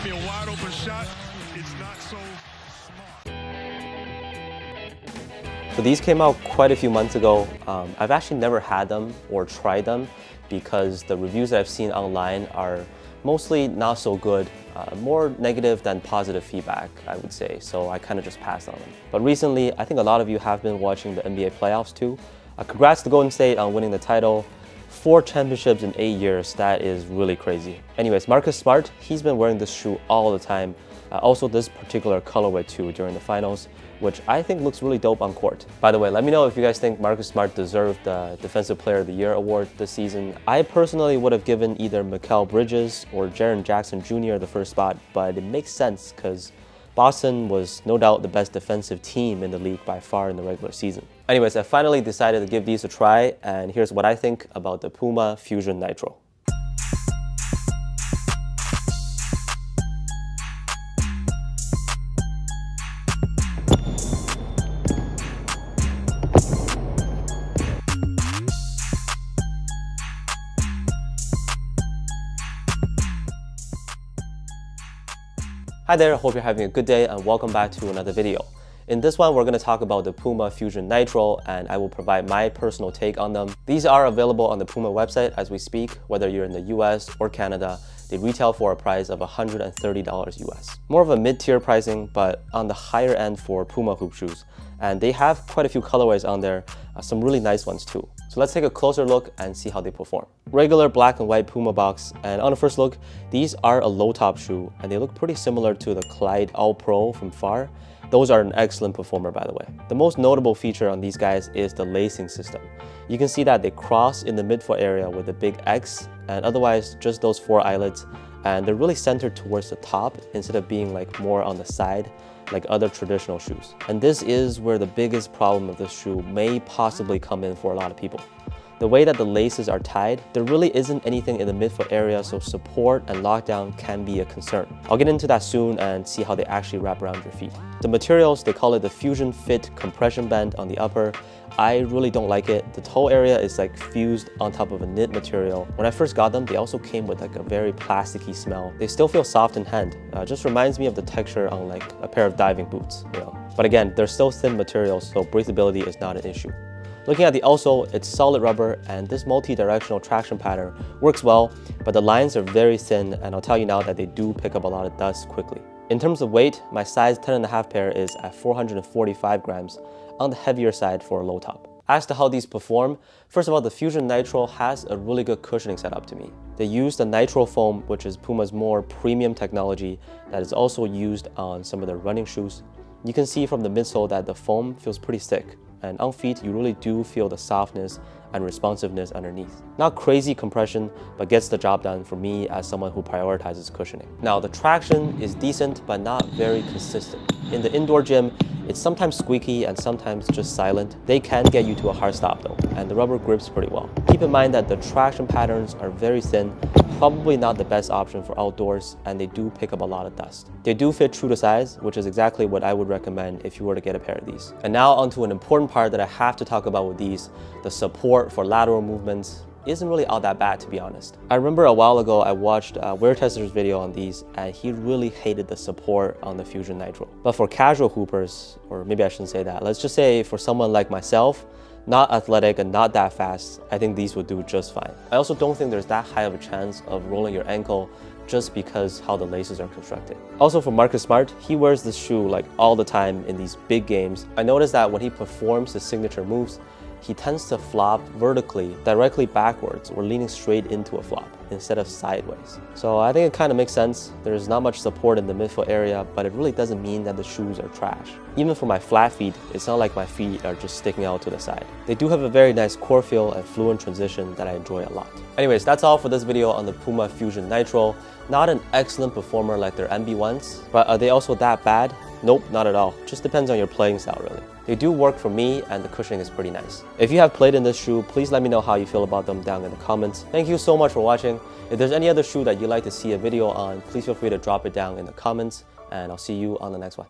give me a wide open shot, it's not so smart. So these came out quite a few months ago. I've actually never had them or tried them because the reviews that I've seen online are mostly not so good, more negative than positive feedback, I would say. So I kind of just passed on them. But recently, I think a lot of you have been watching the NBA playoffs too. Congrats to Golden State on winning the title. 4 championships in 8 years, that is really crazy. Anyways, Marcus Smart, he's been wearing this shoe all the time. Also this particular colorway too during the finals, which I think looks really dope on court. By the way, let me know if you guys think Marcus Smart deserved the Defensive Player of the Year award this season. I personally would have given either Mikal Bridges or Jaren Jackson Jr. the first spot, but it makes sense because Boston was no doubt the best defensive team in the league by far in the regular season. Anyways, I finally decided to give these a try, and here's what I think about the Puma Fusion Nitro. Hi there, hope you're having a good day and welcome back to another video. In this one, we're going to talk about the Puma Fusion Nitro and I will provide my personal take on them. These are available on the Puma website as we speak, whether you're in the US or Canada. They retail for a price of $130 US. More of a mid-tier pricing, but on the higher end for Puma hoop shoes. And they have quite a few colorways on there, some really nice ones too. So let's take a closer look and see how they perform. Regular black and white Puma box, and on the first look, these are a low top shoe and they look pretty similar to the Clyde All Pro from far. Those are an excellent performer, by the way. The most notable feature on these guys is the lacing system. You can see that they cross in the midfoot area with a big X, and otherwise just those 4 eyelets, and they're really centered towards the top instead of being like more on the side like other traditional shoes. And this is where the biggest problem of this shoe may possibly come in for a lot of people. The way that the laces are tied, there really isn't anything in the midfoot area, so support and lockdown can be a concern. I'll get into that soon and see how they actually wrap around your feet. The materials, they call it the Fusion Fit compression band on the upper. I really don't like it. The toe area is like fused on top of a knit material. When I first got them, they also came with like a very plasticky smell. They still feel soft in hand. Just reminds me of the texture on like a pair of diving boots, you know. But again, they're still thin materials, so breathability is not an issue. Looking at the outsole, it's solid rubber and this multi-directional traction pattern works well, but the lines are very thin and I'll tell you now that they do pick up a lot of dust quickly. In terms of weight, my size 10.5 pair is at 445 grams, on the heavier side for a low top. As to how these perform, first of all, the Fusion Nitro has a really good cushioning setup to me. They use the Nitro foam, which is Puma's more premium technology that is also used on some of their running shoes. You can see from the midsole that the foam feels pretty thick, and on feet you really do feel the softness and responsiveness underneath. Not crazy compression, but gets the job done for me as someone who prioritizes cushioning. Now the traction is decent, but not very consistent. In the indoor gym, it's sometimes squeaky and sometimes just silent. They can get you to a hard stop though, and the rubber grips pretty well. Keep in mind that the traction patterns are very thin, probably not the best option for outdoors, and they do pick up a lot of dust. They do fit true to size, which is exactly what I would recommend if you were to get a pair of these. And now onto an important part that I have to talk about with these, the support for lateral movements isn't really all that bad, to be honest. I remember a while ago I watched Wear Tester's video on these and he really hated the support on the Fusion Nitro. But for casual hoopers, or maybe I shouldn't say that, let's just say for someone like myself, not athletic and not that fast, I think these would do just fine. I also don't think there's that high of a chance of rolling your ankle just because how the laces are constructed. Also for Marcus Smart, he wears this shoe like all the time in these big games. I noticed that when he performs his signature moves, he tends to flop vertically, directly backwards, or leaning straight into a flop instead of sideways. So I think it kind of makes sense. There's not much support in the midfoot area, but it really doesn't mean that the shoes are trash. Even for my flat feet, it's not like my feet are just sticking out to the side. They do have a very nice core feel and fluent transition that I enjoy a lot. Anyways, that's all for this video on the Puma Fusion Nitro. Not an excellent performer like their MB1s, but are they also that bad? Nope, not at all. Just depends on your playing style, really. They do work for me and the cushioning is pretty nice. If you have played in this shoe, please let me know how you feel about them down in the comments. Thank you so much for watching. If there's any other shoe that you'd like to see a video on, please feel free to drop it down in the comments and I'll see you on the next one.